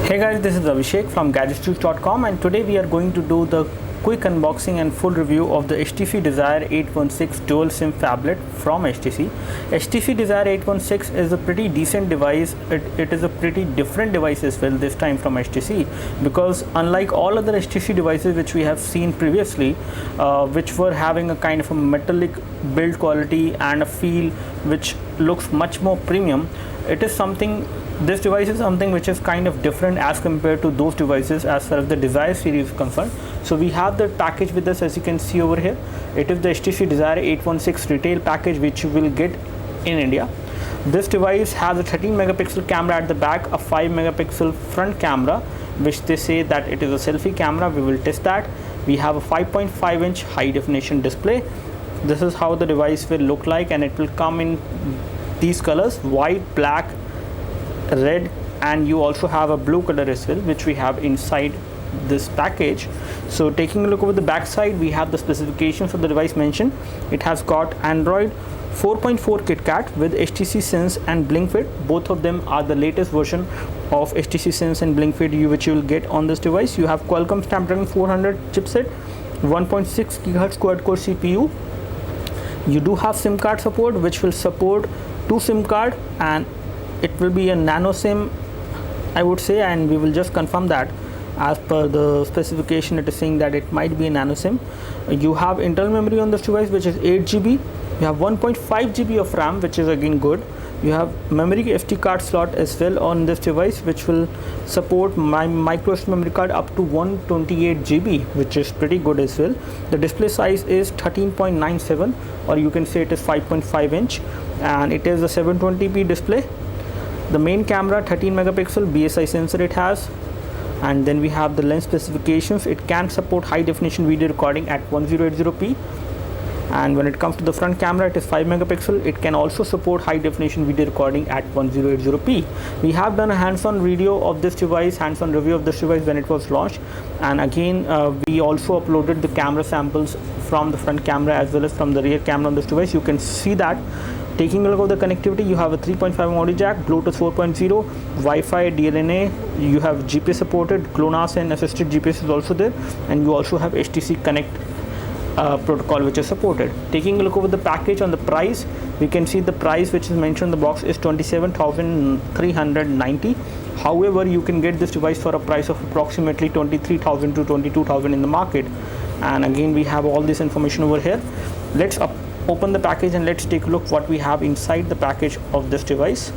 Hey guys, this is Abhishek from gadgetjuice.com, and today we are going to do the quick unboxing and full review of the HTC Desire 816 dual SIM phablet from HTC. HTC Desire 816 is a pretty decent device. It is a pretty different device as well this time from HTC, because unlike all other HTC devices which we have seen previously, which were having a kind of a metallic build quality and a feel which looks much more premium, this device is something which is kind of different as compared to those devices as far as the Desire series is concerned. So we have the package with us, as you can see over here. It is the HTC Desire 816 retail package which you will get in India. This device has a 13 megapixel camera at the back, a 5 megapixel front camera, which they say that it is a selfie camera. We will test that. We have a 5.5 inch high definition display. This is how the device will look like, and it will come in these colors: white, black, red, and you also have a blue color as well, which we have inside this package. So taking a look over the back side, we have the specifications of the device mentioned. It has got Android 4.4 KitKat with HTC Sense and BlinkFit. Both of them are the latest version of HTC Sense and BlinkFit which you will get on this device. You have Qualcomm Snapdragon 400 chipset, 1.6 GHz quad-core CPU. You do have SIM card support, which will support 2 SIM card, and it will be a nano SIM, I would say, and we will just confirm that. As per the specification, it is saying that it might be a nano SIM. You have internal memory on this device, which is 8 GB. You have 1.5 GB of RAM, which is again good. You have memory SD card slot as well on this device, which will support my micro SD memory card up to 128 GB, which is pretty good as well. The display size is 13.97, or you can say it is 5.5 inch, and it is a 720p display. The main camera, 13 megapixel BSI sensor it has, and then we have the lens specifications. It can support high definition video recording at 1080p, and when it comes to the front camera, it is 5 megapixel. It can also support high definition video recording at 1080p. We have done a hands-on video of this device, hands-on review of this device when it was launched, and again we also uploaded the camera samples from the front camera as well as from the rear camera on this device. You can see that. Taking a look at the connectivity, you have a 3.5 audio jack, Bluetooth 4.0, Wi-Fi, DLNA, you have GPS supported, GLONASS and assisted GPS is also there, and you also have HTC Connect protocol which is supported. Taking a look over the package on the price, we can see the price which is mentioned in the box is 27,390. However, you can get this device for a price of approximately 23,000 to 22,000 in the market. And again, we have all this information over here. Let's open the package and let's take a look what we have inside the package of this device.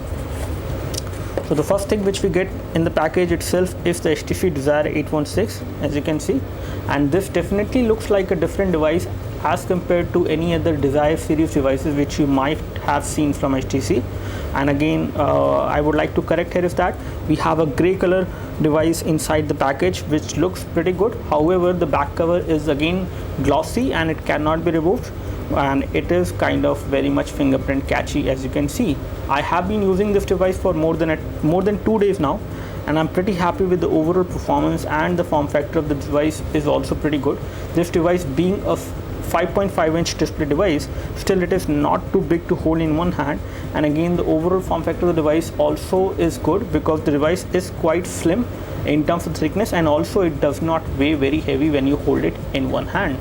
So the first thing which we get in the package itself is the HTC Desire 816, as you can see, and this definitely looks like a different device as compared to any other Desire series devices which you might have seen from HTC. And again, I would like to correct here is that we have a gray color device inside the package which looks pretty good. However, the back cover is again glossy and it cannot be removed, and it is kind of very much fingerprint catchy, as you can see. I have been using this device for more than 2 days now, and I'm pretty happy with the overall performance, and the form factor of the device is also pretty good. This device being a 5.5 inch display device, still it is not too big to hold in one hand, and again the overall form factor of the device also is good because the device is quite slim in terms of thickness, and also it does not weigh very heavy when you hold it in one hand.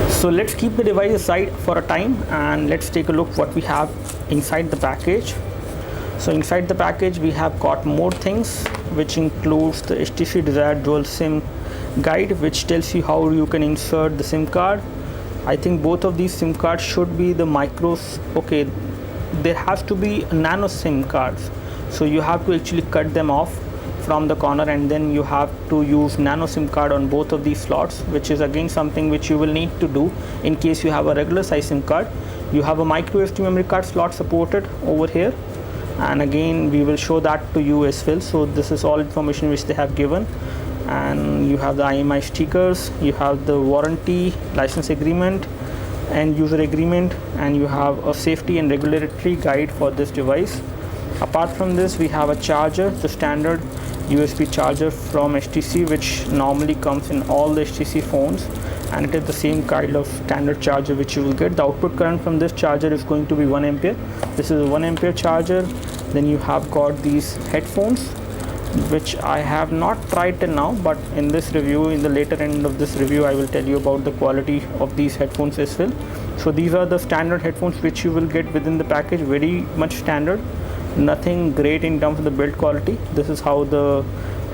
So let's keep the device aside for a time and let's take a look what we have inside the package. So inside the package we have got more things, which includes the HTC Desire Dual SIM guide, which tells you how you can insert the SIM card. I think both of these SIM cards should be the micros. Okay, there has to be nano SIM cards, so you have to actually cut them off from the corner, and then you have to use nano SIM card on both of these slots, which is again something which you will need to do in case you have a regular size SIM card. You have a micro SD memory card slot supported over here, and again we will show that to you as well. So this is all information which they have given, and you have the IMI stickers, you have the warranty, license agreement and user agreement, and you have a safety and regulatory guide for this device. Apart from this, we have a charger, the standard USB charger from HTC, which normally comes in all the HTC phones, and it is the same kind of standard charger which you will get. The output current from this charger is going to be 1 ampere. This is a 1 ampere charger. Then you have got these headphones, which I have not tried till now, but in this review, in the later end of this review, I will tell you about the quality of these headphones as well. So these are the standard headphones which you will get within the package, very much standard, nothing great in terms of the build quality. This is how the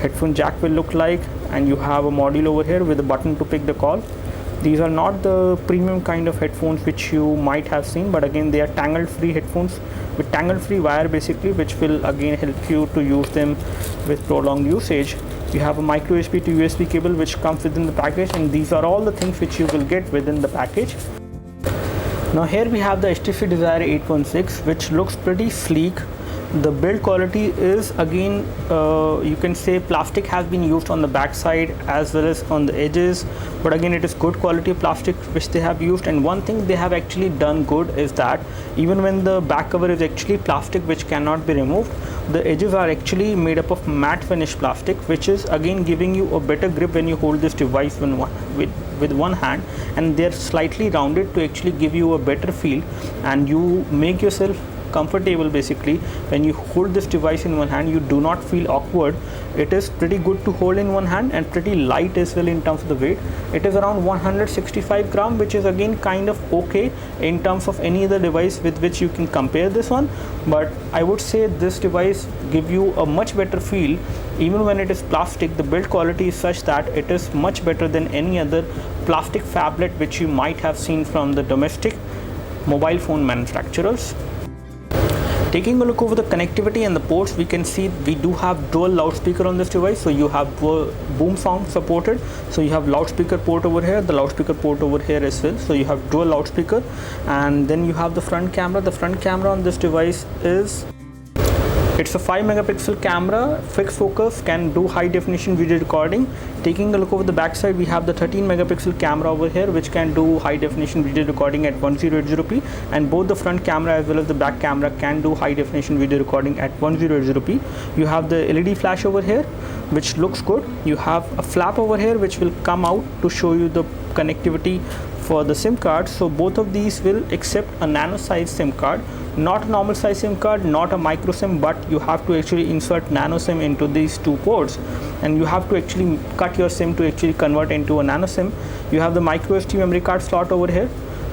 headphone jack will look like, and you have a module over here with a button to pick the call. These are not the premium kind of headphones which you might have seen, but again they are tangle free headphones with tangle free wire basically, which will again help you to use them with prolonged usage. You have a micro USB to USB cable which comes within the package, and these are all the things which you will get within the package. Now here we have the HTC Desire 816, which looks pretty sleek. The build quality is again, you can say plastic has been used on the back side as well as on the edges, but again it is good quality plastic which they have used. And one thing they have actually done good is that even when the back cover is actually plastic which cannot be removed, the edges are actually made up of matte finish plastic, which is again giving you a better grip when you hold this device with one hand, and they're slightly rounded to actually give you a better feel, and you make yourself comfortable basically. When you hold this device in one hand, you do not feel awkward. It is pretty good to hold in one hand and pretty light as well in terms of the weight. It is around 165 gram, which is again kind of okay in terms of any other device with which you can compare this one, but I would say this device give you a much better feel. Even when it is plastic, the build quality is such that it is much better than any other plastic phablet which you might have seen from the domestic mobile phone manufacturers. Taking a look over the connectivity and the ports, we can see we do have dual loudspeaker on this device. So you have boom sound supported. So you have loudspeaker port over here, the loudspeaker port over here as well. So you have dual loudspeaker, and then you have the front camera. The front camera on this device is, it's a 5 megapixel camera, fixed focus, can do high definition video recording. Taking a look over the back side, we have the 13 megapixel camera over here which can do high definition video recording at 1080p, and both the front camera as well as the back camera can do high definition video recording at 1080p. You have the LED flash over here which looks good. You have a flap over here which will come out to show you the connectivity for the SIM card. So both of these will accept a nano size SIM card, not a normal size SIM card, not a micro SIM, but you have to actually insert nano SIM into these two ports, and you have to actually cut your SIM to actually convert into a nano SIM. You have the micro SD memory card slot over here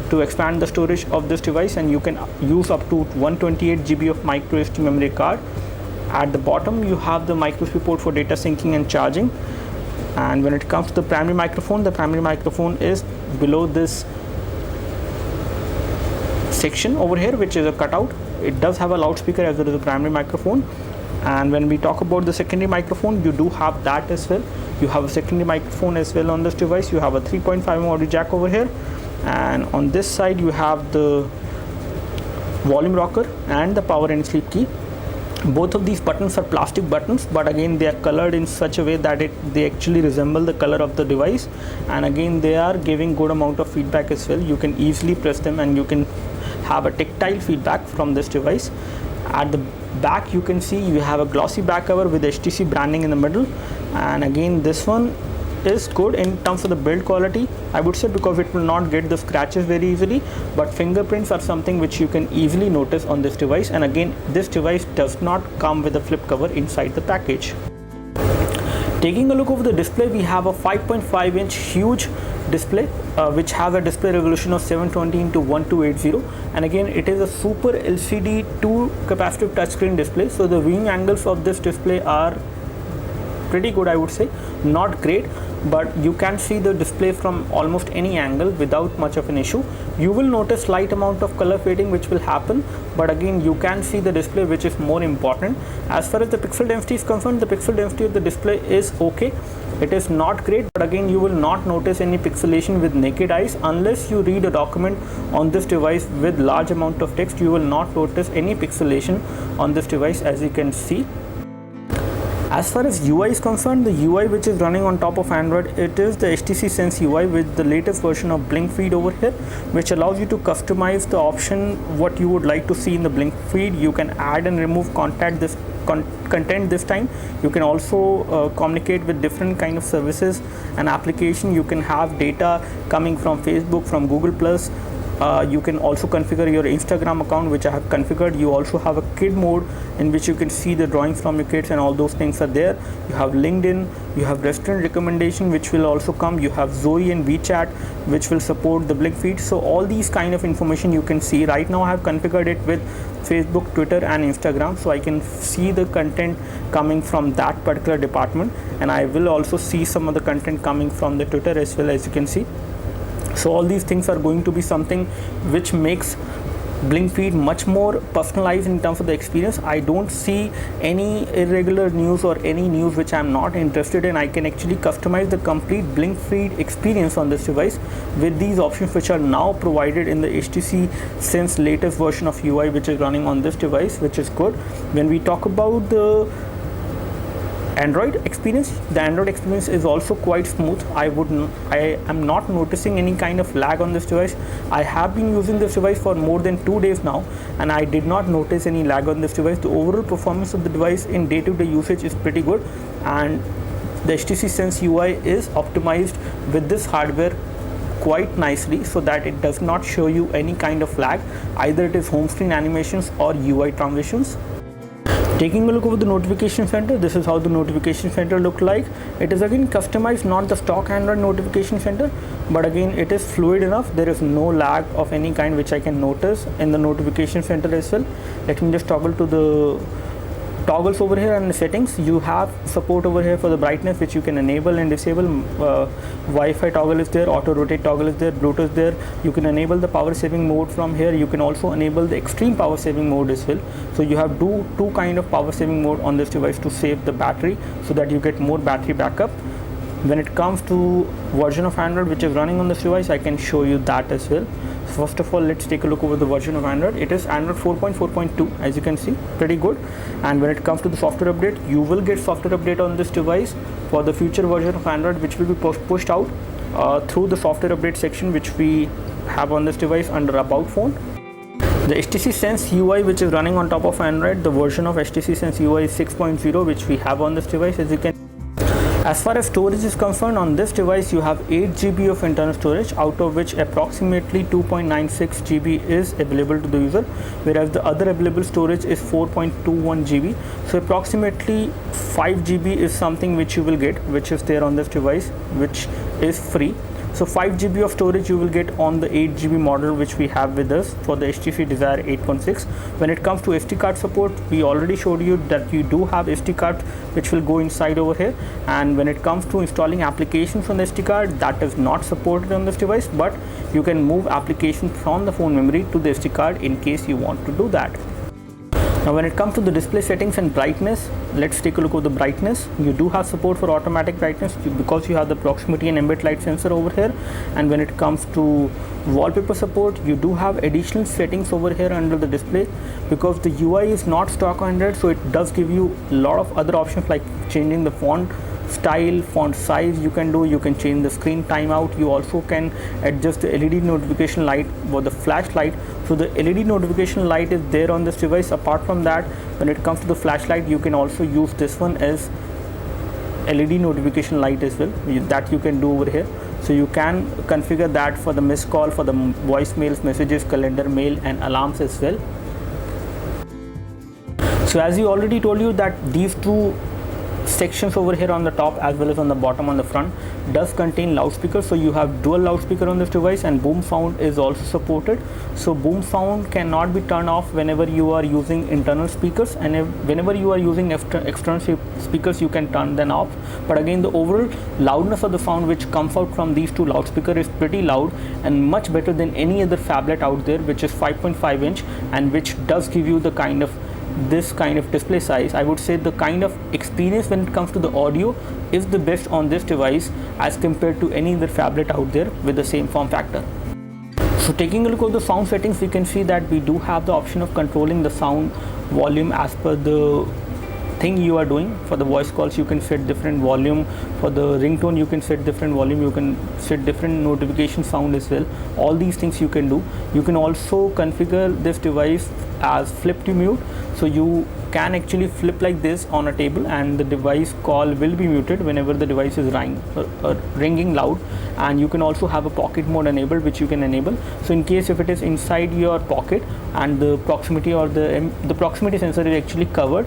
to expand the storage of this device, and you can use up to 128 GB of micro SD memory card. At the bottom you have the micro USB port for data syncing and charging. And when it comes to the primary microphone is below this section over here, which is a cutout. It does have a loudspeaker as well as a primary microphone. And when we talk about the secondary microphone, you do have that as well. You have a secondary microphone as well on this device. You have a 3.5mm audio jack over here, and on this side you have the volume rocker and the power and sleep key. Both of these buttons are plastic buttons, but again they are colored in such a way that they actually resemble the color of the device, and again they are giving good amount of feedback as well. You can easily press them and you can have a tactile feedback from this device. At the back you can see you have a glossy back cover with HTC branding in the middle, and again this one is good in terms of the build quality, I would say, because it will not get the scratches very easily, but fingerprints are something which you can easily notice on this device. And again, this device does not come with a flip cover inside the package. Taking a look over the display, we have a 5.5-inch huge display which has a display resolution of 720x1280, and again it is a super LCD 2 capacitive touchscreen display. So the viewing angles of this display are pretty good, I would say. Not great, but you can see the display from almost any angle without much of an issue. You will notice slight amount of color fading which will happen, but again you can see the display, which is more important. As far as the pixel density is concerned, the pixel density of the display is okay. It is not great, but again you will not notice any pixelation with naked eyes. Unless you read a document on this device with large amount of text, you will not notice any pixelation on this device, as you can see. As far as UI is concerned, the UI which is running on top of Android, it is the HTC Sense UI with the latest version of Blink feed over here, which allows you to customize the option what you would like to see in the Blink feed. You can add and remove content this time. You can also communicate with different kind of services and application. You can have data coming from Facebook, from Google Plus, You can also configure your Instagram account, which I have configured. You also have a kid mode in which you can see the drawings from your kids, and all those things are there. You have LinkedIn, you have restaurant recommendation, which will also come. You have Zoe and WeChat, which will support the Blink feed. So all these kind of information you can see. Right now I have configured it with Facebook, Twitter and Instagram, so I can see the content coming from that particular department, and I will also see some of the content coming from the Twitter as well, as you can see. So all these things are going to be something which makes Blink feed much more personalized in terms of the experience. I don't see any irregular news or any news which I'm not interested in. I can actually customize the complete Blink feed experience on this device with these options which are now provided in the HTC Sense latest version of UI, which is running on this device, which is good. When we talk about the Android experience, the Android experience is also quite smooth. I am not noticing any kind of lag on this device. I have been using this device for more than 2 days now, and I did not notice any lag on this device. The overall performance of the device in day-to-day usage is pretty good, and the HTC Sense UI is optimized with this hardware quite nicely so that it does not show you any kind of lag, either it is home screen animations or UI transitions. Taking a look over the notification center, this is how the notification center look like. It is again customized, not the stock Android notification center, but again it is fluid enough. There is no lag of any kind which I can notice in the notification center as well. Let me just toggle to the toggles over here and the settings. You have support over here for the brightness, which you can enable and disable. Wi-Fi toggle is there, auto rotate toggle is there, Bluetooth there. You can enable the power saving mode from here. You can also enable the extreme power saving mode as well. So you have two kind of power saving mode on this device to save the battery so that you get more battery backup. When it comes to version of Android which is running on this device, I can show you that as well. First of all, let's take a look over the version of Android. It is Android 4.4.2, as you can see, pretty good. And when it comes to the software update, you will get software update on this device for the future version of Android, which will be pushed out through the software update section, which we have on this device under About Phone. The HTC Sense UI, which is running on top of Android, the version of HTC Sense UI is 6.0, which we have on this device, as you can. As far as storage is concerned, on this device you have 8 GB of internal storage, out of which approximately 2.96 GB is available to the user, whereas the other available storage is 4.21 GB. So approximately 5 GB is something which you will get, which is there on this device, which is free. So 5 GB of storage you will get on the 8 GB model which we have with us for the HTC Desire 8.6. When it comes to SD card support, we already showed you that you do have SD card which will go inside over here, and when it comes to installing applications on the SD card, that is not supported on this device, but you can move applications from the phone memory to the SD card in case you want to do that. Now when it comes to the display settings and brightness, let's take a look at the brightness. You do have support for automatic brightness because you have the proximity and ambient light sensor over here. And when it comes to wallpaper support, you do have additional settings over here under the display, because the UI is not stock Android, so it does give you a lot of other options like changing the font style, font size. You can change the screen timeout. You also can adjust the LED notification light or the flashlight. So the LED notification light is there on this device. Apart from that, when it comes to the flashlight, you can also use this one as LED notification light as well, that you can do over here. So you can configure that for the missed call, for the voicemails, messages, calendar, mail and alarms as well. So as we already told you that these two sections over here on the top as well as on the bottom on the front does contain loudspeakers. So you have dual loudspeaker on this device, and boom sound is also supported. So boom sound cannot be turned off whenever you are using internal speakers, and whenever you are using external speakers you can turn them off. But again, the overall loudness of the sound which comes out from these two loudspeakers is pretty loud and much better than any other phablet out there, which is 5.5 inch and which does give you this kind of display size. I would say the kind of experience when it comes to the audio is the best on this device as compared to any other phablet out there with the same form factor. So taking a look at the sound settings, we can see that we do have the option of controlling the sound volume as per the thing you are doing. For the voice calls you can set different volume, for the ringtone you can set different volume, you can set different notification sound as well. All these things you can do. You can also configure this device as flip to mute. So you can actually flip like this on a table and the device call will be muted whenever the device is ringing loud. And you can also have a pocket mode enabled, which you can enable. So in case if it is inside your pocket and the proximity or the proximity sensor is actually covered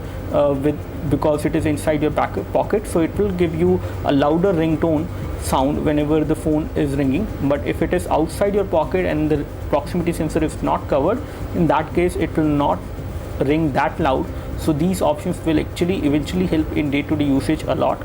because it is inside your pocket, so it will give you a louder ringtone sound whenever the phone is ringing. But if it is outside your pocket and the proximity sensor is not covered, in that case it will not ring that loud. So these options will actually eventually help in day-to-day usage a lot.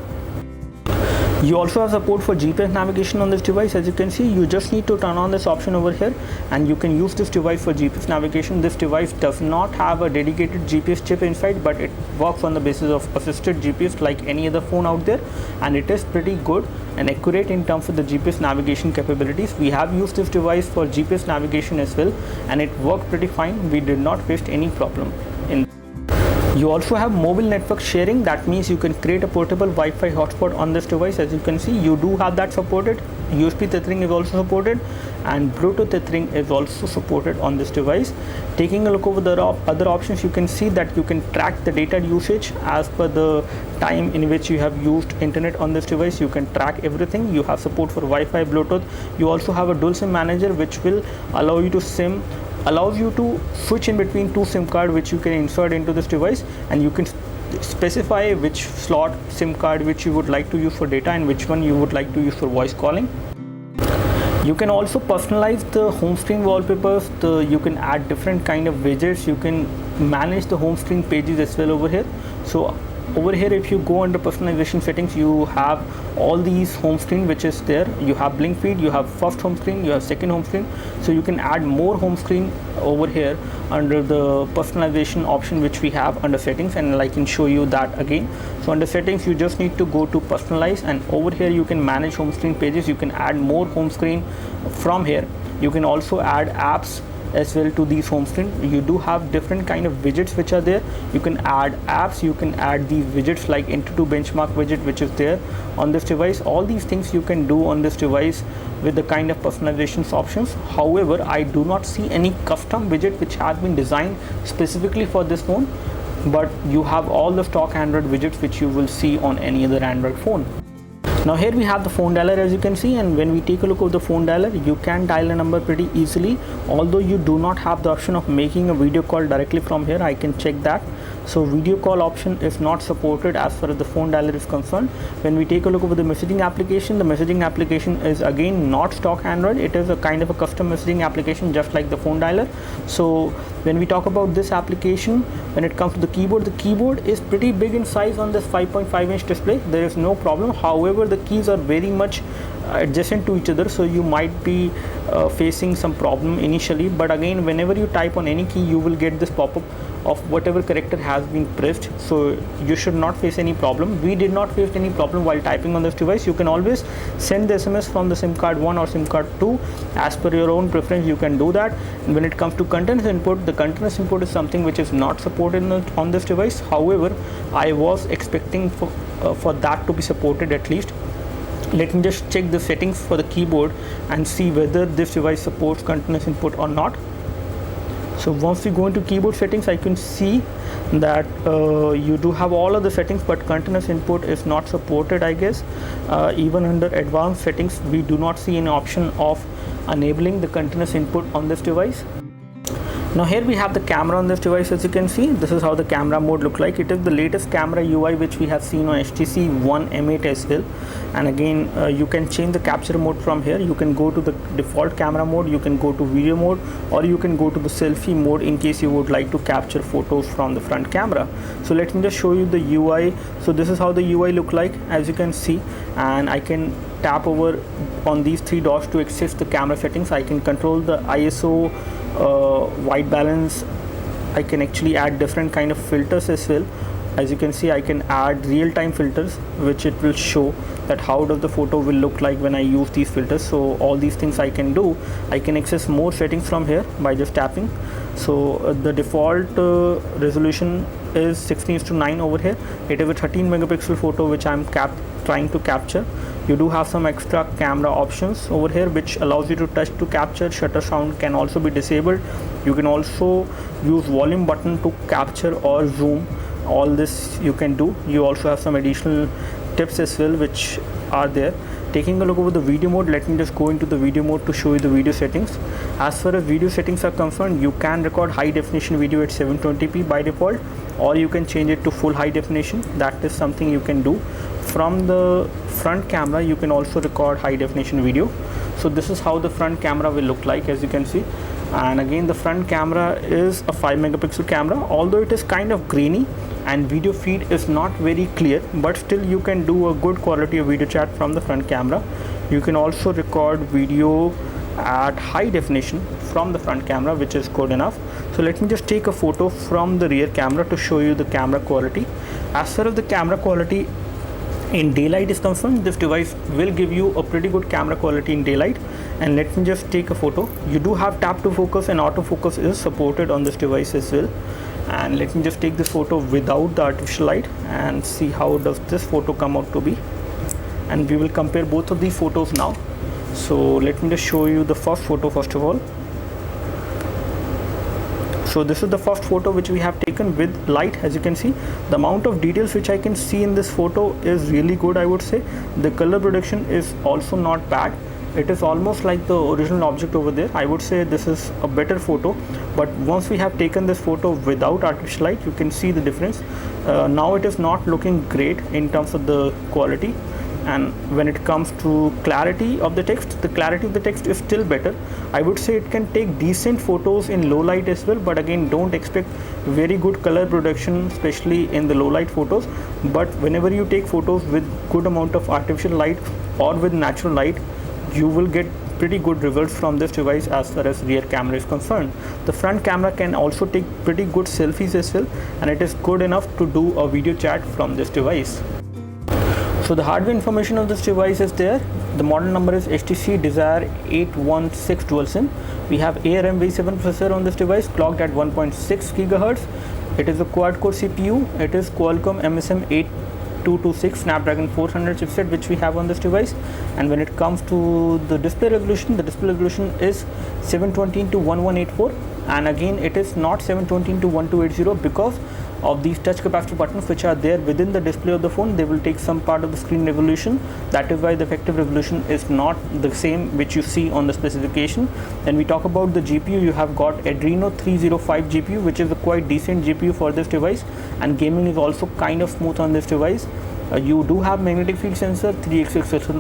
You also have support for GPS navigation on this device. As you can see, you just need to turn on this option over here and you can use this device for GPS navigation. This device does not have a dedicated GPS chip inside, but it works on the basis of assisted GPS like any other phone out there, and it is pretty good and accurate in terms of the GPS navigation capabilities. We have used this device for GPS navigation as well, and it worked pretty fine. We did not face any problem in. You also have mobile network sharing. That means you can create a portable Wi-Fi hotspot on this device. As you can see, you do have that supported. USB tethering is also supported, and Bluetooth tethering is also supported on this device. Taking a look over the other options, you can see that you can track the data usage as per the time in which you have used internet on this device. You can track everything. You have support for Wi-Fi, Bluetooth. You also have a dual SIM manager, which will allows you to switch in between two SIM card, which you can insert into this device, and you can specify which slot SIM card which you would like to use for data and which one you would like to use for voice calling. You can also personalize the home screen wallpapers. You can add different kind of widgets. You can manage the home screen pages as well over here. So over here, if you go under personalization settings, you have all these home screen which is there. You have blink feed, you have first home screen, you have second home screen. So you can add more home screen over here under the personalization option which we have under settings, and I can show you that again. So under settings, you just need to go to personalize, and over here you can manage home screen pages. You can add more home screen from here. You can also add apps as well to these home screen. You do have different kind of widgets which are there. You can add apps, you can add these widgets like Enter2 benchmark widget which is there on this device. All these things you can do on this device with the kind of personalizations options. However, I do not see any custom widget which has been designed specifically for this phone, but you have all the stock Android widgets which you will see on any other Android phone. Now here we have the phone dialer, as you can see, and when we take a look at the phone dialer, you can dial a number pretty easily. Although you do not have the option of making a video call directly from here, I can check that. So video call option is not supported as far as the phone dialer is concerned. When we take a look over the messaging application is again not stock Android. It is a kind of a custom messaging application just like the phone dialer. So when we talk about this application, when it comes to the keyboard is pretty big in size on this 5.5-inch display. There is no problem. However, the keys are very much adjacent to each other, so you might be facing some problem initially. But again, whenever you type on any key, you will get this pop-up of whatever character has been pressed, so you should not face any problem. We did not face any problem while typing on this device. You can always send the SMS from the SIM card 1 or SIM card 2 as per your own preference. You can do that. And when it comes to continuous input, the continuous input is something which is not supported on this device. However, I was expecting for that to be supported at least. Let me just check the settings for the keyboard and see whether this device supports continuous input or not. So once we go into keyboard settings, I can see that you do have all of the settings, but continuous input is not supported, I guess. Even under advanced settings, we do not see an option of enabling the continuous input on this device. Now here we have the camera on this device. As you can see, this is how the camera mode look like. It is the latest camera UI which we have seen on HTC One M8 as well. And again, you can change the capture mode from here. You can go to the default camera mode, you can go to video mode, or you can go to the selfie mode in case you would like to capture photos from the front camera. So let me just show you the UI. So this is how the UI look like, as you can see, and I can tap over on these three dots to access the camera settings. I can control the ISO, white balance. I can actually add different kind of filters as well. As you can see, I can add real-time filters, which it will show that how does the photo will look like when I use these filters. So all these things I can do. I can access more settings from here by just tapping. So the default resolution is 16:9 over here. It is a 13 megapixel photo which I'm trying to capture. You do have some extra camera options over here which allows you to touch to capture. Shutter sound can also be disabled. You can also use volume button to capture or zoom. All this you can do. You also have some additional tips as well which are there. Taking a look over the video mode, let me just go into the video mode to show you the video settings. As far as video settings are concerned, you can record high definition video at 720p by default, or you can change it to full high definition. That is something you can do. From the front camera, you can also record high definition video. So this is how the front camera will look like, as you can see. And again, the front camera is a 5 megapixel camera, although it is kind of grainy and video feed is not very clear, but still you can do a good quality of video chat from the front camera. You can also record video at high definition from the front camera, which is good enough. So let me just take a photo from the rear camera to show you the camera quality. As far as the camera quality in daylight is concerned, this device will give you a pretty good camera quality in daylight. And let me just take a photo. You do have tap to focus, and autofocus is supported on this device as well. And let me just take this photo without the artificial light and see how does this photo come out to be. And we will compare both of these photos now. So let me just show you the first photo first of all. So this is the first photo which we have taken with light. As you can see, the amount of details which I can see in this photo is really good, I would say. The color production is also not bad. It is almost like the original object over there. I would say this is a better photo, but once we have taken this photo without artificial light, you can see the difference. Now it is not looking great in terms of the quality. And when it comes to clarity of the text, the clarity of the text is still better. I would say it can take decent photos in low light as well, but again, don't expect very good color production, especially in the low light photos. But whenever you take photos with good amount of artificial light or with natural light, you will get pretty good results from this device as far as rear camera is concerned. The front camera can also take pretty good selfies as well, and it is good enough to do a video chat from this device. So the hardware information of this device is there. The model number is HTC Desire 816 dual SIM. We have ARM V7 processor on this device, clocked at 1.6 GHz. It is a quad-core CPU. It is Qualcomm MSM 8226 Snapdragon 400 chipset which we have on this device. And when it comes to the display resolution is 720x1184, and again it is not 720x1280 because of these touch capacitor buttons which are there within the display of the phone. They will take some part of the screen resolution. That is why the effective resolution is not the same which you see on the specification. When we talk about the GPU, you have got Adreno 305 GPU, which is a quite decent GPU for this device, and gaming is also kind of smooth on this device. You do have magnetic field sensor, 3x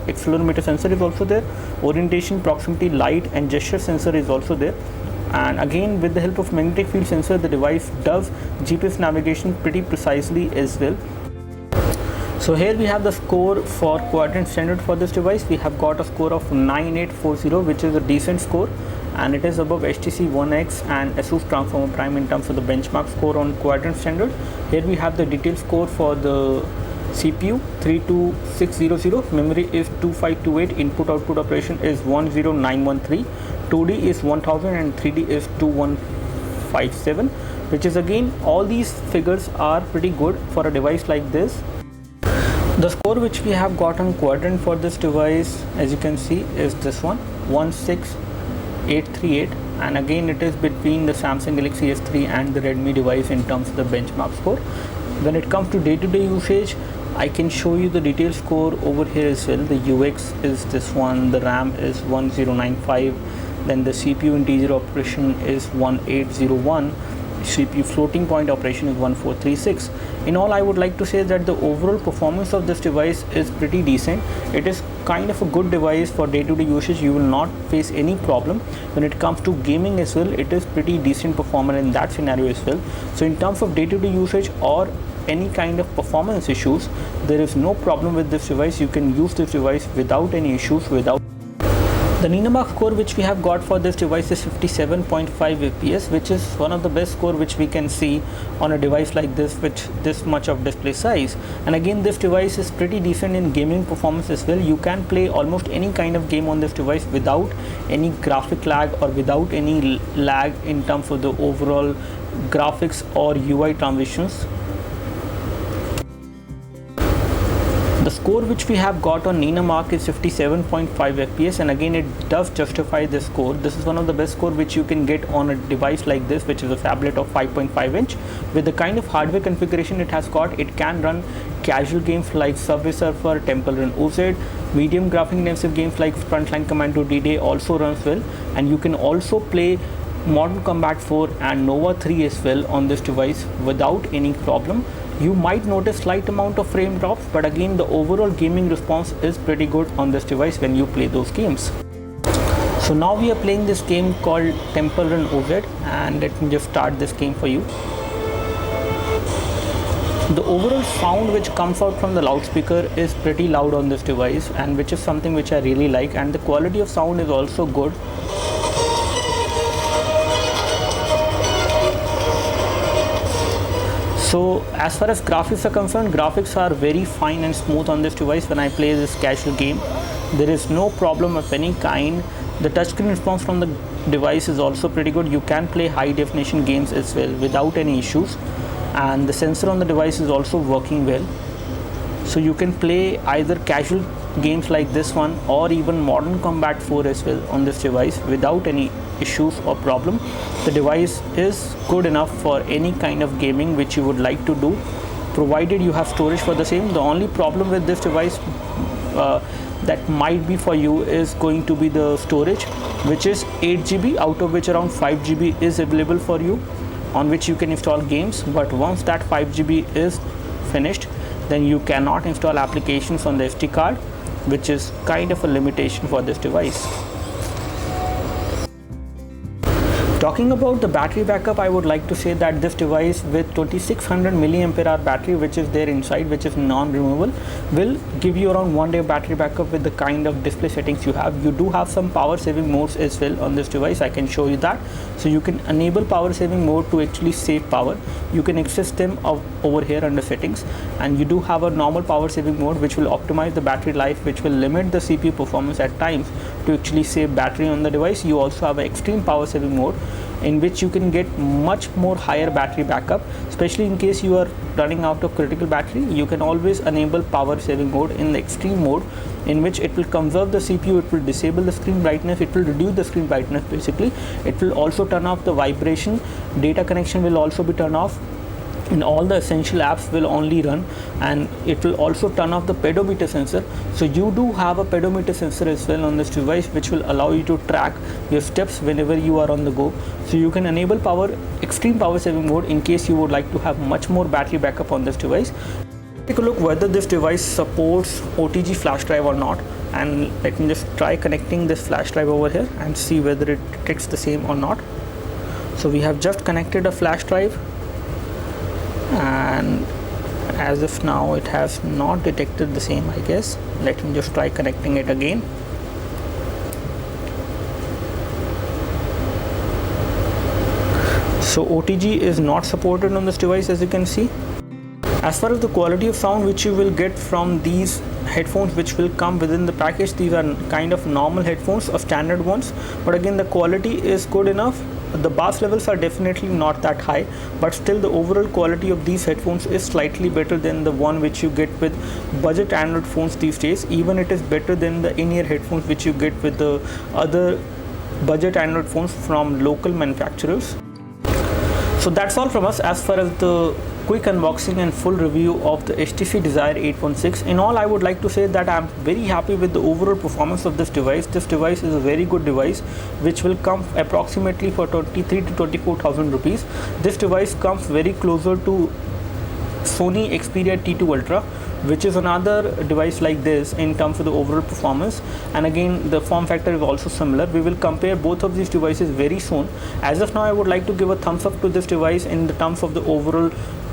accelerometer sensor is also there, orientation, proximity, light and gesture sensor is also there. And again, with the help of magnetic field sensor, the device does GPS navigation pretty precisely as well. So here we have the score for quadrant standard for this device. We have got a score of 9840, which is a decent score, and it is above HTC One X and Asus Transformer Prime in terms of the benchmark score on quadrant standard. Here we have the detailed score for the CPU 32600, memory is 2528, input output operation is 10913, 2D is 1000 and 3D is 2157, which is again, all these figures are pretty good for a device like this. The score which we have got on quadrant for this device, as you can see, is this one, 16838, and again it is between the Samsung Galaxy S3 and the Redmi device in terms of the benchmark score. When it comes to day-to-day usage, I can show you the detailed score over here as well. The UX is this one, the RAM is 1095, then the CPU integer operation is 1801, CPU floating point operation is 1436. In all, I would like to say that the overall performance of this device is pretty decent. It is kind of a good device for day-to-day usage. You will not face any problem. When it comes to gaming as well, it is pretty decent performer in that scenario as well. So in terms of day-to-day usage or any kind of performance issues, there is no problem with this device. You can use this device without any issues. The Ninamark score which we have got for this device is 57.5 FPS, which is one of the best score which we can see on a device like this with this much of display size. And again, this device is pretty decent in gaming performance as well. You can play almost any kind of game on this device without any graphic lag or without any lag in terms of the overall graphics or UI transitions. The The score which we have got on Nina Mark is 57.5 FPS, and again it does justify this score. This is one of the best score which you can get on a device like this, which is a phablet of 5.5 inch. With the kind of hardware configuration it has got, it can run casual games like Subway Surfer, Temple Run OZ. Medium graphic intensive games like Frontline Commando D-Day also runs well, and you can also play Modern Combat 4 and Nova 3 as well on this device without any problem. You might notice slight amount of frame drops, but again the overall gaming response is pretty good on this device when you play those games. So now we are playing this game called Temple Run OZ, and let me just start this game for you. The overall sound which comes out from the loudspeaker is pretty loud on this device, and which is something which I really like, and the quality of sound is also good. So as far as graphics are concerned, graphics are very fine and smooth on this device when I play this casual game. There is no problem of any kind. The touchscreen response from the device is also pretty good. You can play high definition games as well without any issues, and the sensor on the device is also working well. So you can play either casual games like this one or even Modern Combat 4 as well on this device without any issues or problem. The device is good enough for any kind of gaming which you would like to do, provided you have storage for the same. The only problem with this device that might be for you is going to be the storage, which is 8 GB, out of which around 5 GB is available for you, on which you can install games. But once that 5 GB is finished, then you cannot install applications on the SD card, which is kind of a limitation for this device. Talking about the battery backup, I would like to say that this device with 2600 mAh battery which is there inside, which is non-removable, will give you around 1 day battery backup with the kind of display settings you have. You do have some power saving modes as well on this device. I can show you that. So you can enable power saving mode to actually save power. You can access them over here under settings, and you do have a normal power saving mode which will optimize the battery life, which will limit the CPU performance at times to actually save battery on the device. You also have an extreme power saving mode in which you can get much more higher battery backup, especially in case you are running out of critical battery. You can always enable power saving mode in the extreme mode, in which it will conserve the CPU, it will disable the screen brightness, it will reduce the screen brightness basically. It will also turn off the vibration, data connection will also be turned off, and all the essential apps will only run, and it will also turn off the pedometer sensor. So you do have a pedometer sensor as well on this device, which will allow you to track your steps whenever you are on the go. So you can enable extreme power saving mode in case you would like to have much more battery backup on this device. Take a look whether this device supports OTG flash drive or not, and let me just try connecting this flash drive over here and see whether it detects the same or not. So we have just connected a flash drive, and as of now it has not detected the same, I guess. Let me just try connecting it again. So OTG is not supported on this device, as you can see. As far as the quality of sound which you will get from these headphones which will come within the package, these are kind of normal headphones or standard ones, but again the quality is good enough. The bass levels are definitely not that high, but still the overall quality of these headphones is slightly better than the one which you get with budget Android phones these days. Even it is better than the in-ear headphones which you get with the other budget Android phones from local manufacturers. So that's all from us as far as the quick unboxing and full review of the HTC Desire 816. In all, I would like to say that I'm very happy with the overall performance of this device. This device is a very good device which will come approximately for 23 to 24,000 rupees. This device comes very closer to Sony Xperia T2 Ultra, which is another device like this in terms of the overall performance, and again the form factor is also similar. We will compare both of these devices very soon. As of now, I would like to give a thumbs up to this device in the terms of the overall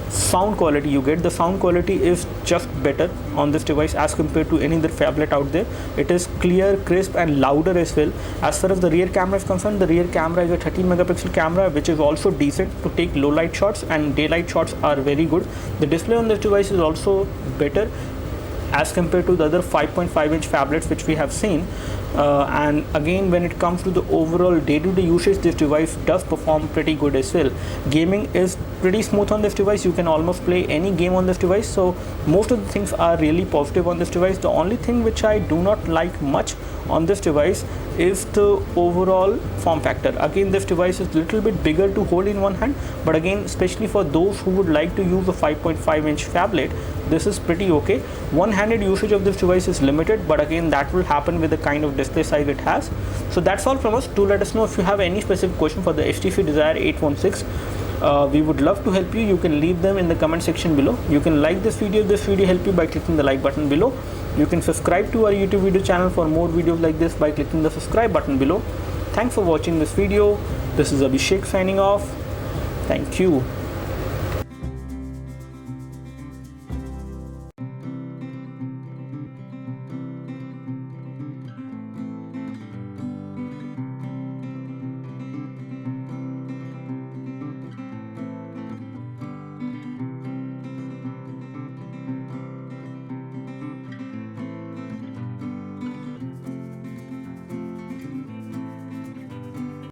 sound quality you get. The sound quality is just better on this device as compared to any other phablet out there. It is clear, crisp and louder as well. As far as the rear camera is concerned, the rear camera is a 13 megapixel camera which is also decent to take low light shots, and daylight shots are very good. The display on this device is also better. as compared to the other 5.5 inch phablets which we have seen. And again, when it comes to the overall day-to-day usage, this device does perform pretty good as well. Gaming is pretty smooth on this device. You can almost play any game on this device, so most of the things are really positive on this device. The only thing which I do not like much on this device is the overall form factor. Again, this device is a little bit bigger to hold in one hand, but again, especially for those who would like to use a 5.5 inch phablet, this is pretty okay. One-handed usage of this device is limited, but again, that will happen with the kind of display size it has. So that's all from us. Do let us know if you have any specific question for the HTC Desire 816. We would love to help you. You can leave them in the comment section below. You can like this video if this video helped you by clicking the like button below. You can subscribe to our YouTube video channel for more videos like this by clicking the subscribe button below. Thanks for watching this video. This is Abhishek signing off. Thank you.